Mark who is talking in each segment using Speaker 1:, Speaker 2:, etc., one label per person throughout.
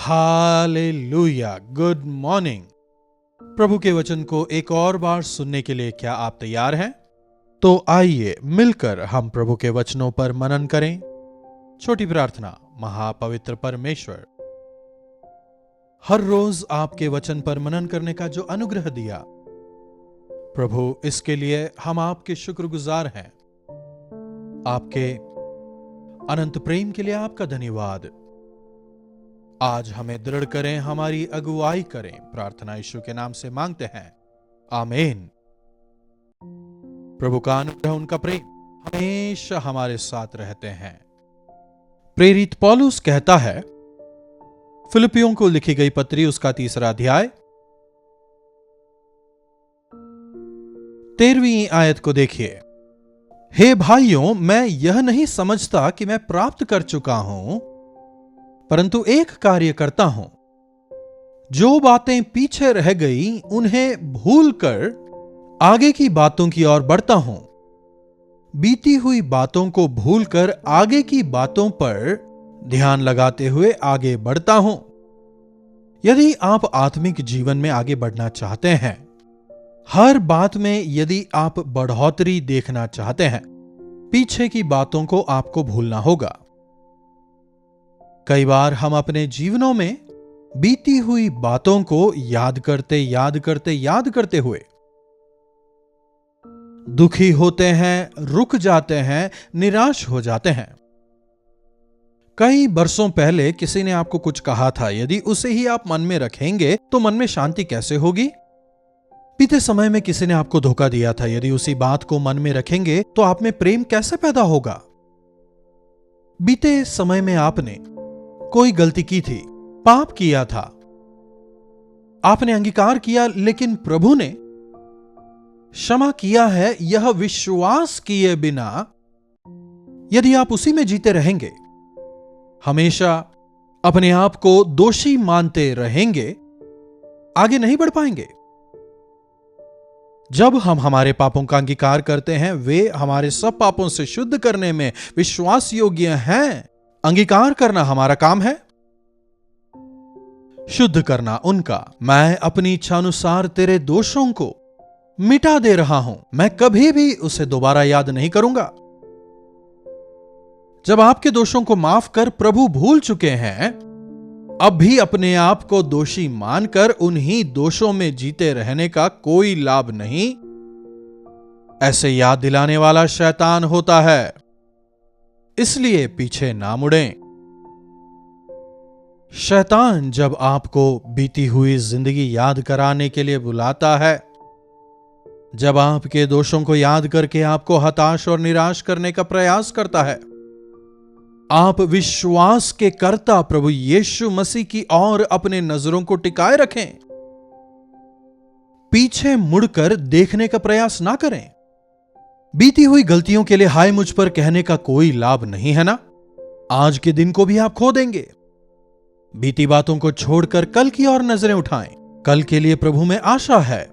Speaker 1: Hallelujah, good morning. प्रभु के वचन को एक और बार सुनने के लिए क्या आप तैयार हैं? तो आइए मिलकर हम प्रभु के वचनों पर मनन करें। छोटी प्रार्थना। महापवित्र परमेश्वर, हर रोज आपके वचन पर मनन करने का जो अनुग्रह दिया प्रभु, इसके लिए हम आपके शुक्रगुजार हैं। आपके अनंत प्रेम के लिए आपका धन्यवाद। आज हमें दृढ़ करें, हमारी अगुवाई करें। प्रार्थना यीशु के नाम से मांगते हैं, आमीन। प्रभु का अनुग्रह, उनका प्रेम हमेशा हमारे साथ रहते हैं। प्रेरित पौलुस कहता है, फिलिपियों को लिखी गई पत्री उसका 3रा अध्याय 13वीं आयत को देखिए। हे भाइयों, मैं यह नहीं समझता कि मैं प्राप्त कर चुका हूं, परंतु एक कार्य करता हूं, जो बातें पीछे रह गई उन्हें भूलकर आगे की बातों की ओर बढ़ता हूं। बीती हुई बातों को भूलकर आगे की बातों पर ध्यान लगाते हुए आगे बढ़ता हूं। यदि आप आत्मिक जीवन में आगे बढ़ना चाहते हैं, हर बात में यदि आप बढ़ोतरी देखना चाहते हैं, पीछे की बातों को आपको भूलना होगा। कई बार हम अपने जीवनों में बीती हुई बातों को याद करते हुए दुखी होते हैं, रुक जाते हैं, निराश हो जाते हैं। कई बरसों पहले किसी ने आपको कुछ कहा था, यदि उसे ही आप मन में रखेंगे तो मन में शांति कैसे होगी? बीते समय में किसी ने आपको धोखा दिया था, यदि उसी बात को मन में रखेंगे तो आप में प्रेम कैसे पैदा होगा? बीते समय में आपने कोई गलती की थी, पाप किया था, आपने अंगीकार किया, लेकिन प्रभु ने क्षमा किया है, यह विश्वास किए बिना यदि आप उसी में जीते रहेंगे, हमेशा अपने आप को दोषी मानते रहेंगे, आगे नहीं बढ़ पाएंगे। जब हम हमारे पापों का अंगीकार करते हैं, वे हमारे सब पापों से शुद्ध करने में विश्वास योग्य हैं। अंगीकार करना हमारा काम है, शुद्ध करना उनका। मैं अपनी इच्छानुसार तेरे दोषों को मिटा दे रहा हूं, मैं कभी भी उसे दोबारा याद नहीं करूंगा। जब आपके दोषों को माफ कर प्रभु भूल चुके हैं, अब भी अपने आप को दोषी मानकर उन्हीं दोषों में जीते रहने का कोई लाभ नहीं। ऐसे याद दिलाने वाला शैतान होता है, इसलिए पीछे ना मुड़ें। शैतान जब आपको बीती हुई जिंदगी याद कराने के लिए बुलाता है, जब आपके दोषों को याद करके आपको हताश और निराश करने का प्रयास करता है, आप विश्वास के कर्ता प्रभु यीशु मसीह की ओर अपने नजरों को टिकाए रखें। पीछे मुड़कर देखने का प्रयास ना करें। बीती हुई गलतियों के लिए हाय मुझ पर कहने का कोई लाभ नहीं है ना? आज के दिन को भी आप खो देंगे। बीती बातों को छोड़कर कल की ओर नजरें उठाएं। कल के लिए प्रभु में आशा है।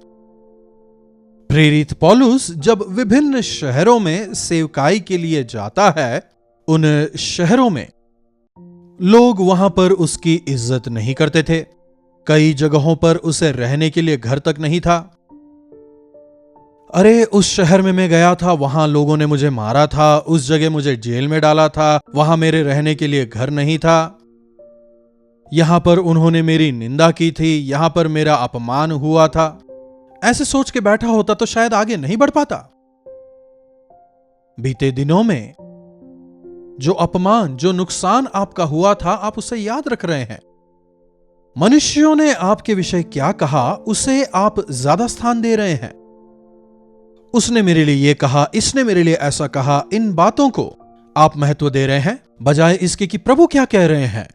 Speaker 1: प्रेरित पौलुस जब विभिन्न शहरों में सेवकाई के लिए जाता है, उन शहरों में लोग वहां पर उसकी इज्जत नहीं करते थे। कई जगहों पर उसे रहने के लिए घर तक नहीं था। अरे, उस शहर में मैं गया था, वहां लोगों ने मुझे मारा था, उस जगह मुझे जेल में डाला था, वहां मेरे रहने के लिए घर नहीं था, यहां पर उन्होंने मेरी निंदा की थी, यहां पर मेरा अपमान हुआ था। ऐसे सोच के बैठा होता तो शायद आगे नहीं बढ़ पाता। बीते दिनों में जो अपमान, जो नुकसान आपका हुआ था, आप उसे याद रख रहे हैं। मनुष्यों ने आपके विषय क्या कहा, उसे आप ज्यादा स्थान दे रहे हैं। उसने मेरे लिए ये कहा, इसने मेरे लिए ऐसा कहा, इन बातों को आप महत्व दे रहे हैं, बजाय इसके कि प्रभु क्या कह रहे हैं।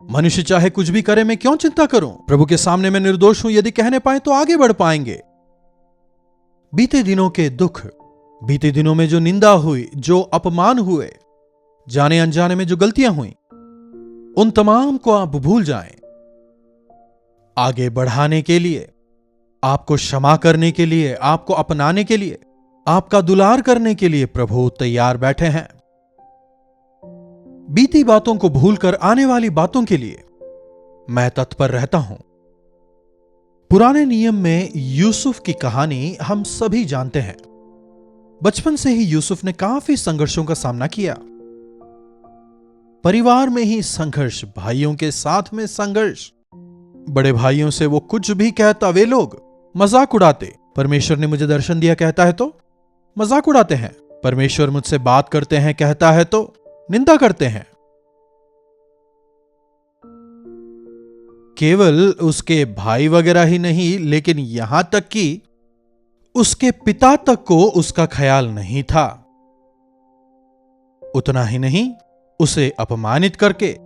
Speaker 1: मनुष्य चाहे कुछ भी करे, मैं क्यों चिंता करूं? प्रभु के सामने मैं निर्दोष हूं, यदि कहने पाए तो आगे बढ़ पाएंगे। बीते दिनों के दुख, बीते दिनों में जो निंदा हुई, जो अपमान हुए, जाने अनजाने में जो गलतियां हुई, उन तमाम को आप भूल जाएं। आगे बढ़ाने के लिए, आपको क्षमा करने के लिए, आपको अपनाने के लिए, आपका दुलार करने के लिए प्रभु तैयार बैठे हैं। बीती बातों को भूलकर आने वाली बातों के लिए मैं तत्पर रहता हूं। पुराने नियम में यूसुफ की कहानी हम सभी जानते हैं। बचपन से ही यूसुफ ने काफी संघर्षों का सामना किया। परिवार में ही संघर्ष, भाइयों के साथ में संघर्ष, बड़े भाइयों से वो कुछ भी कहता वे लोग मजाक उड़ाते। परमेश्वर ने मुझे दर्शन दिया कहता है तो मजाक उड़ाते हैं। परमेश्वर मुझसे बात करते हैं कहता है तो निंदा करते हैं। केवल उसके भाई वगैरह ही नहीं, लेकिन यहां तक कि उसके पिता तक को उसका ख्याल नहीं था। उतना ही नहीं, उसे अपमानित करके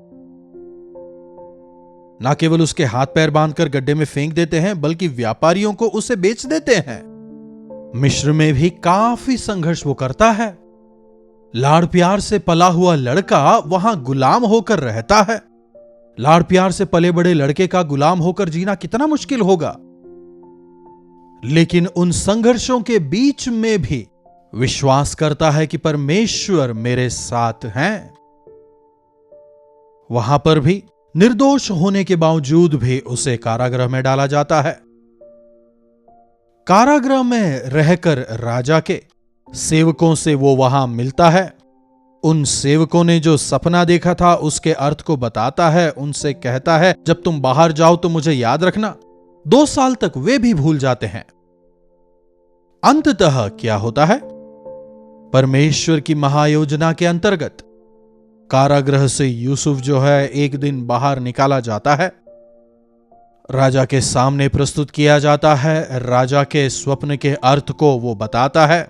Speaker 1: न केवल उसके हाथ पैर बांधकर गड्ढे में फेंक देते हैं, बल्कि व्यापारियों को उसे बेच देते हैं। मिस्र में भी काफी संघर्ष वो करता है। लाड़ प्यार से पला हुआ लड़का वहां गुलाम होकर रहता है। लाड़ प्यार से पले बड़े लड़के का गुलाम होकर जीना कितना मुश्किल होगा। लेकिन उन संघर्षों के बीच में भी विश्वास करता है कि परमेश्वर मेरे साथ हैं। वहां पर भी निर्दोष होने के बावजूद भी उसे कारागृह में डाला जाता है। कारागृह में रहकर राजा के सेवकों से वो वहां मिलता है। उन सेवकों ने जो सपना देखा था उसके अर्थ को बताता है। उनसे कहता है जब तुम बाहर जाओ तो मुझे याद रखना। 2 साल तक वे भी भूल जाते हैं। अंततः क्या होता है? परमेश्वर की महायोजना के अंतर्गत कारागृह से यूसुफ जो है एक दिन बाहर निकाला जाता है। राजा के सामने प्रस्तुत किया जाता है। राजा के स्वप्न के अर्थ को वो बताता है।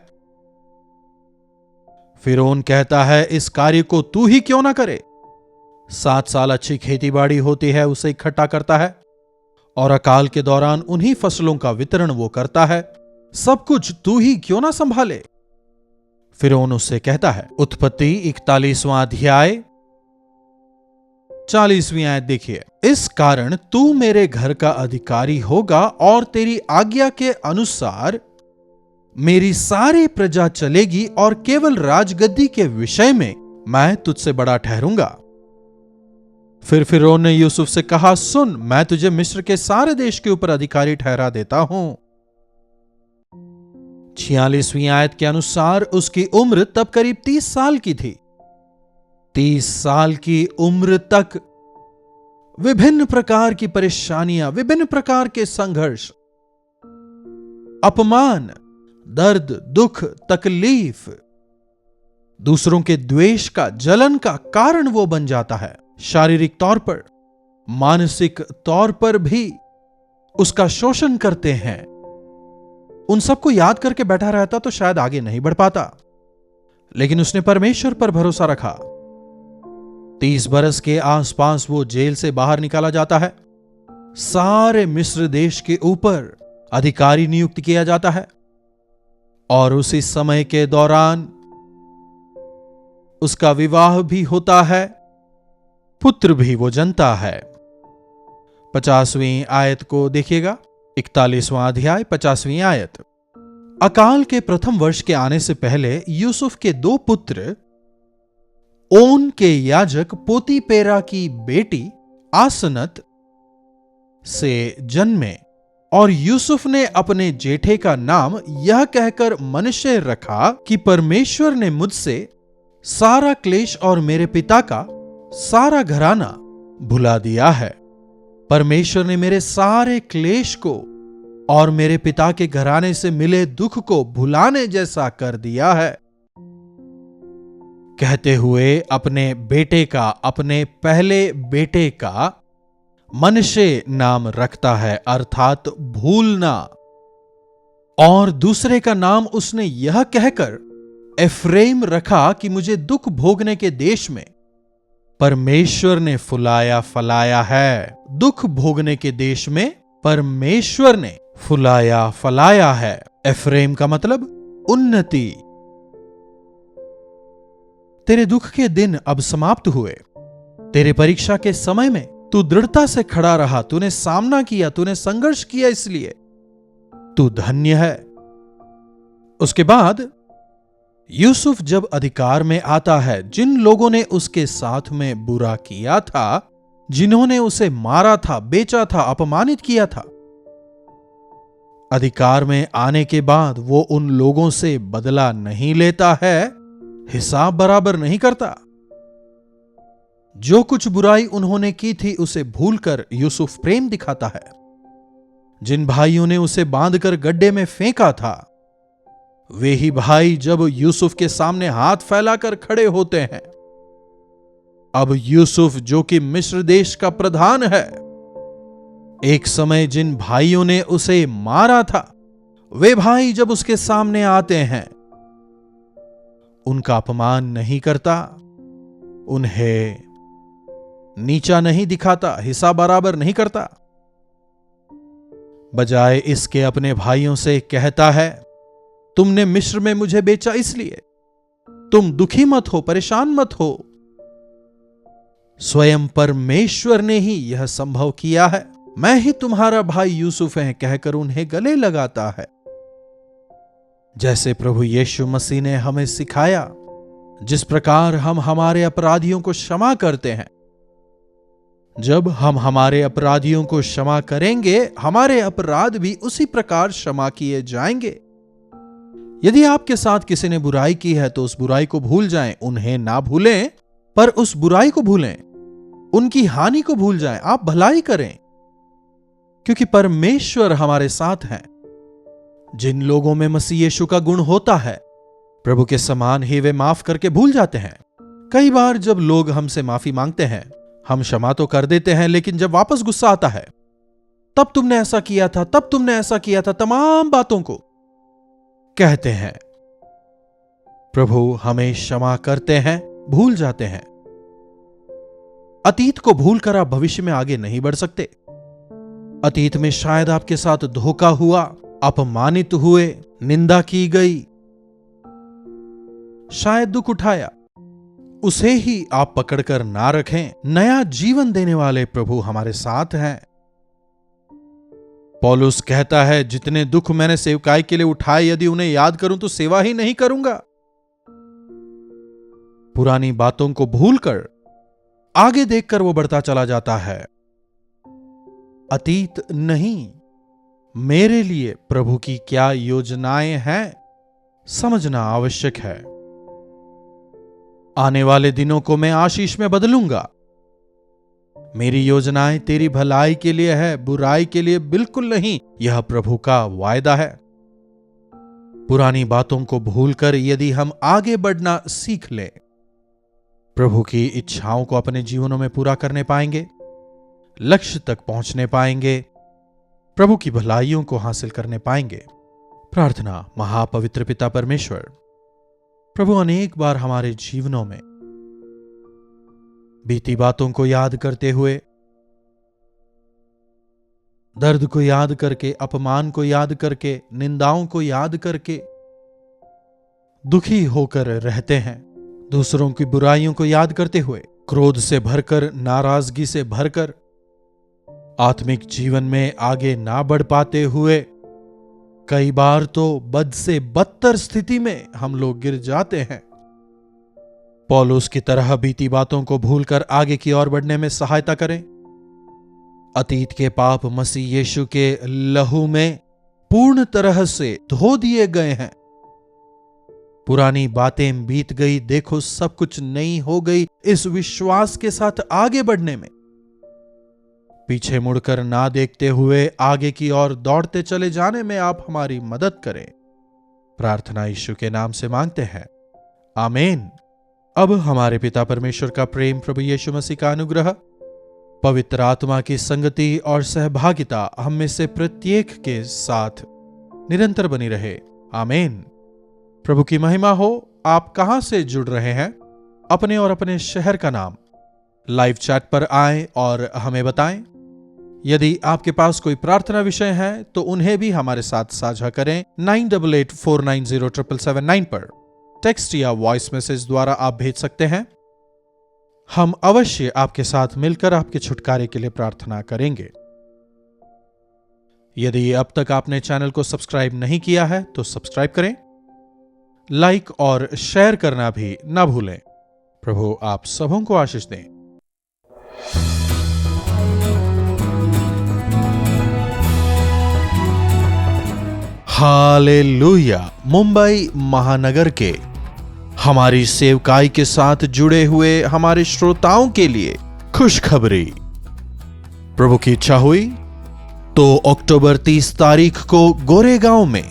Speaker 1: फिरौन कहता है इस कार्य को तू ही क्यों ना करे। 7 साल अच्छी खेतीबाड़ी होती है, उसे इकट्ठा करता है और अकाल के दौरान उन्हीं फसलों का वितरण वो करता है। सब कुछ तू ही क्यों ना संभाले। फिरौन उससे कहता है, उत्पत्ति 41वां अध्याय 40वीं आयत देखिए, इस कारण तू मेरे घर का अधिकारी होगा और तेरी आज्ञा के अनुसार मेरी सारी प्रजा चलेगी और केवल राजगद्दी के विषय में मैं तुझसे बड़ा ठहरूंगा। फिर फिरौन ने यूसुफ से कहा, सुन, मैं तुझे मिस्र के सारे देश के ऊपर अधिकारी ठहरा देता हूं। 46वीं आयत के अनुसार उसकी उम्र तब करीब 30 साल की थी। 30 साल की उम्र तक विभिन्न प्रकार की परेशानियां, विभिन्न प्रकार के संघर्ष, अपमान, दर्द, दुख, तकलीफ, दूसरों के द्वेष का, जलन का कारण वो बन जाता है। शारीरिक तौर पर, मानसिक तौर पर भी उसका शोषण करते हैं। उन सबको याद करके बैठा रहता तो शायद आगे नहीं बढ़ पाता, लेकिन उसने परमेश्वर पर भरोसा रखा। 30 बरस के आसपास वो जेल से बाहर निकाला जाता है। सारे मिस्र देश के ऊपर अधिकारी नियुक्त किया जाता है और उसी समय के दौरान उसका विवाह भी होता है, पुत्र भी वो जनता है। 50वीं आयत को देखिएगा, 41वां अध्याय 50वीं आयत। अकाल के प्रथम वर्ष के आने से पहले यूसुफ के 2 पुत्र ओन के याजक पोतीपेरा की बेटी आसनत से जन्मे और यूसुफ ने अपने जेठे का नाम यह कहकर मनश्शे रखा कि परमेश्वर ने मुझसे सारा क्लेश और मेरे पिता का सारा घराना भुला दिया है। परमेश्वर ने मेरे सारे क्लेश को और मेरे पिता के घराने से मिले दुख को भुलाने जैसा कर दिया है। कहते हुए अपने बेटे का, अपने पहले बेटे का मनश्शे नाम रखता है, अर्थात भूलना। और दूसरे का नाम उसने यह कहकर एफ्रेम रखा कि मुझे दुख भोगने के देश में परमेश्वर ने फुलाया फलाया है। दुख भोगने के देश में परमेश्वर ने फुलाया फलाया है। एफ्रेम का मतलब उन्नति। तेरे दुख के दिन अब समाप्त हुए। तेरे परीक्षा के समय में तू दृढ़ता से खड़ा रहा, तूने सामना किया, तूने संघर्ष किया, इसलिए तू धन्य है। उसके बाद यूसुफ जब अधिकार में आता है, जिन लोगों ने उसके साथ में बुरा किया था, जिन्होंने उसे मारा था, बेचा था, अपमानित किया था। अधिकार में आने के बाद वो उन लोगों से बदला नहीं लेता है, हिसाब बराबर नहीं करता। जो कुछ बुराई उन्होंने की थी उसे भूलकर यूसुफ प्रेम दिखाता है। जिन भाइयों ने उसे बांधकर गड्ढे में फेंका था, वे ही भाई जब यूसुफ के सामने हाथ फैलाकर खड़े होते हैं। अब यूसुफ जो कि मिस्र देश का प्रधान है, एक समय जिन भाइयों ने उसे मारा था, वे भाई जब उसके सामने आते हैं, उनका अपमान नहीं करता, उन्हें नीचा नहीं दिखाता, हिस्सा बराबर नहीं करता। बजाय इसके अपने भाइयों से कहता है, तुमने मिस्र में मुझे बेचा इसलिए, तुम दुखी मत हो, परेशान मत हो, स्वयं परमेश्वर ने ही यह संभव किया है। मैं ही तुम्हारा भाई यूसुफ है कहकर उन्हें गले लगाता है। जैसे प्रभु यीशु मसीह ने हमें सिखाया, जिस प्रकार हम हमारे अपराधियों को क्षमा करते हैं, जब हम हमारे अपराधियों को क्षमा करेंगे, हमारे अपराध भी उसी प्रकार क्षमा किए जाएंगे। यदि आपके साथ किसी ने बुराई की है तो उस बुराई को भूल जाएं, उन्हें ना भूलें, पर उस बुराई को भूलें, उनकी हानि को भूल जाएं, आप भलाई करें, क्योंकि परमेश्वर हमारे साथ हैं। जिन लोगों में मसीह यीशु का गुण होता है, प्रभु के समान ही वे माफ करके भूल जाते हैं। कई बार जब लोग हमसे माफी मांगते हैं, हम क्षमा तो कर देते हैं, लेकिन जब वापस गुस्सा आता है, तब तुमने ऐसा किया था, तब तुमने ऐसा किया था, तमाम बातों को कहते हैं। प्रभु हमें क्षमा करते हैं, भूल जाते हैं। अतीत को भूलकर आप भविष्य में आगे नहीं बढ़ सकते। अतीत में शायद आपके साथ धोखा हुआ, अपमानित हुए, निंदा की गई, शायद दुख उठाया, उसे ही आप पकड़कर ना रखें। नया जीवन देने वाले प्रभु हमारे साथ हैं। पौलुस कहता है, जितने दुख मैंने सेवकाई के लिए उठाए, यदि उन्हें याद करूं तो सेवा ही नहीं करूंगा। पुरानी बातों को भूलकर आगे देखकर वो बढ़ता चला जाता है। अतीत नहीं, मेरे लिए प्रभु की क्या योजनाएं हैं, समझना आवश्यक है। आने वाले दिनों को मैं आशीष में बदलूंगा। मेरी योजनाएं तेरी भलाई के लिए है, बुराई के लिए बिल्कुल नहीं, यह प्रभु का वायदा है। पुरानी बातों को भूलकर यदि हम आगे बढ़ना सीख लें, प्रभु की इच्छाओं को अपने जीवनों में पूरा करने पाएंगे, लक्ष्य तक पहुंचने पाएंगे, प्रभु की भलाइयों को हासिल करने पाएंगे। प्रार्थना। महापवित्र पिता परमेश्वर, प्रभु अनेक बार हमारे जीवनों में बीती बातों को याद करते हुए, दर्द को याद करके, अपमान को याद करके, निंदाओं को याद करके दुखी होकर रहते हैं। दूसरों की बुराइयों को याद करते हुए, क्रोध से भरकर, नाराजगी से भरकर, आत्मिक जीवन में आगे ना बढ़ पाते हुए, कई बार तो बद से बदतर स्थिति में हम लोग गिर जाते हैं। पौलुस की तरह बीती बातों को भूलकर आगे की ओर बढ़ने में सहायता करें। अतीत के पाप मसीह यीशु के लहू में पूर्ण तरह से धो दिए गए हैं। पुरानी बातें बीत गई, देखो सब कुछ नई हो गई, इस विश्वास के साथ आगे बढ़ने में, पीछे मुड़कर ना देखते हुए आगे की ओर दौड़ते चले जाने में आप हमारी मदद करें। प्रार्थना यीशु के नाम से मांगते हैं, आमीन। अब हमारे पिता परमेश्वर का प्रेम, प्रभु यीशु मसीह का अनुग्रह, पवित्र आत्मा की संगति और सहभागिता हम में से प्रत्येक के साथ निरंतर बनी रहे। आमीन। प्रभु की महिमा हो। आप कहां से जुड़ रहे हैं? अपने और अपने शहर का नाम लाइव चैट पर आएं और हमें बताएं। यदि आपके पास कोई प्रार्थना विषय है तो उन्हें भी हमारे साथ साझा करें। 9884907779 पर टेक्स्ट या वॉइस मैसेज द्वारा आप भेज सकते हैं। हम अवश्य आपके साथ मिलकर आपके छुटकारे के लिए प्रार्थना करेंगे। यदि अब तक आपने चैनल को सब्सक्राइब नहीं किया है तो सब्सक्राइब करें, लाइक और शेयर करना भी ना भूलें। प्रभु आप सबों को आशीष दें। हालेलुया। मुंबई महानगर के हमारी सेवकाई के साथ जुड़े हुए हमारे श्रोताओं के लिए खुशखबरी। प्रभु की इच्छा हुई तो अक्टूबर 30 तारीख को गोरेगांव में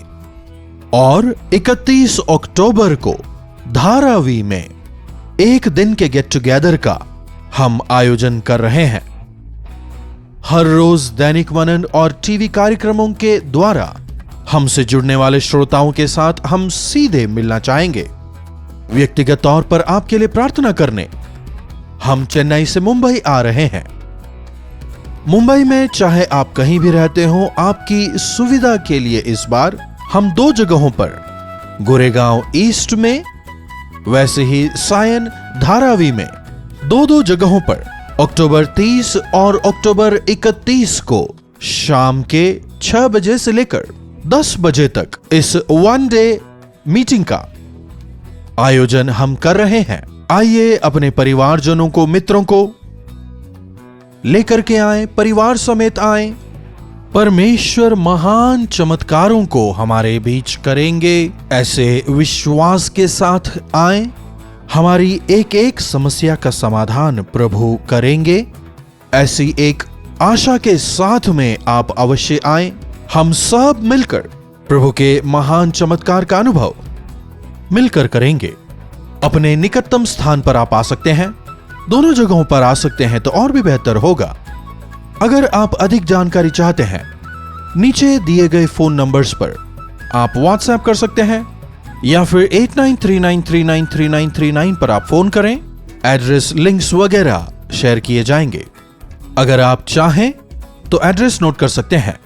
Speaker 1: और 31 अक्टूबर को धारावी में एक दिन के गेट टुगेदर का हम आयोजन कर रहे हैं। हर रोज दैनिक मनन और टीवी कार्यक्रमों के द्वारा हमसे जुड़ने वाले श्रोताओं के साथ हम सीधे मिलना चाहेंगे, व्यक्तिगत तौर पर आपके लिए प्रार्थना करने हम चेन्नई से मुंबई आ रहे हैं। मुंबई में चाहे आप कहीं भी रहते हो, आपकी सुविधा के लिए इस बार हम 2 जगहों पर, गोरेगांव ईस्ट में, वैसे ही सायन धारावी में 2 जगहों पर अक्टूबर 30 और अक्टूबर 31 को शाम के 6 बजे से लेकर 10 बजे तक इस 1 डे मीटिंग का आयोजन हम कर रहे हैं। आइए अपने परिवारजनों को, मित्रों को लेकर के आए, परिवार समेत आए। परमेश्वर महान चमत्कारों को हमारे बीच करेंगे। ऐसे विश्वास के साथ आए, हमारी एक एक समस्या का समाधान प्रभु करेंगे। ऐसी एक आशा के साथ में आप अवश्य आए। हम सब मिलकर प्रभु के महान चमत्कार का अनुभव मिलकर करेंगे। अपने निकटतम स्थान पर आप आ सकते हैं, दोनों जगहों पर आ सकते हैं तो और भी बेहतर होगा। अगर आप अधिक जानकारी चाहते हैं, नीचे दिए गए फोन नंबर्स पर आप व्हाट्सएप कर सकते हैं या फिर 8939393939 पर आप फोन करें। एड्रेस, लिंक्स वगैरह शेयर किए जाएंगे। अगर आप चाहें तो एड्रेस नोट कर सकते हैं।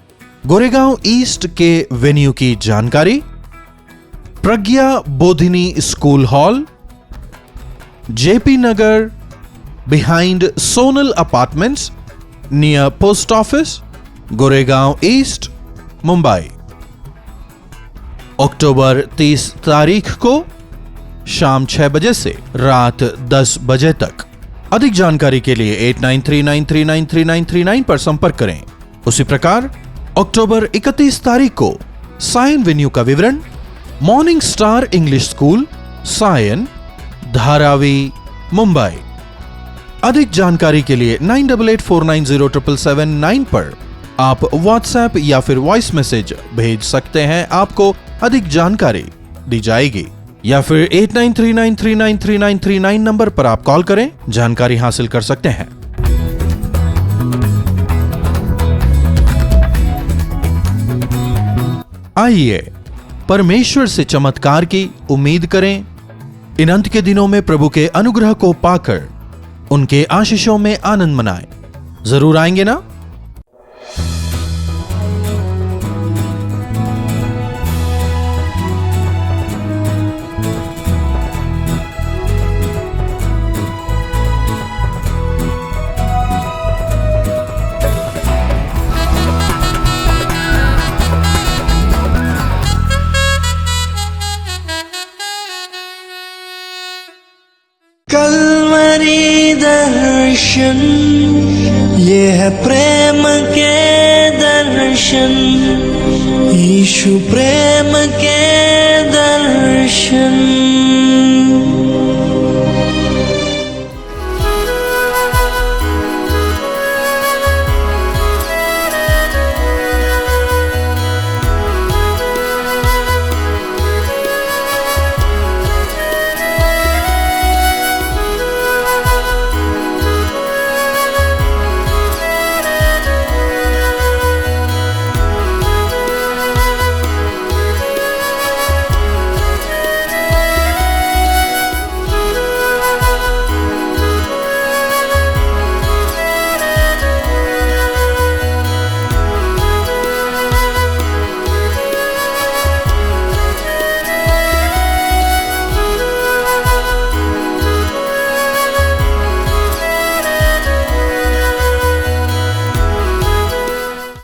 Speaker 1: गोरेगांव ईस्ट के वेन्यू की जानकारी, Pragya Bodhini school hall, JP Nagar, behind Sonal apartments, near post office, Goregaon east, Mumbai. अक्टूबर 30 तारीख को शाम 6 बजे से रात 10 बजे तक। अधिक जानकारी के लिए 8939393939 पर संपर्क करें। उसी प्रकार अक्टूबर 31 तारीख को सायन वेन्यू का विवरण, morning star English school, Sion, Dharavi, Mumbai. अधिक जानकारी के लिए 9884907779 पर आप व्हाट्सएप या फिर वॉइस मैसेज भेज सकते हैं। आपको अधिक जानकारी दी जाएगी। या फिर 8939393939 नंबर पर आप कॉल करें, जानकारी हासिल कर सकते हैं। आइए परमेश्वर से चमत्कार की उम्मीद करें। इन अंत के दिनों में प्रभु के अनुग्रह को पाकर उनके आशीषों में आनंद मनाएं। जरूर आएंगे ना?
Speaker 2: कल्वरी दर्शन, ये है प्रेम के दर्शन, यीशु प्रेम के दर्शन।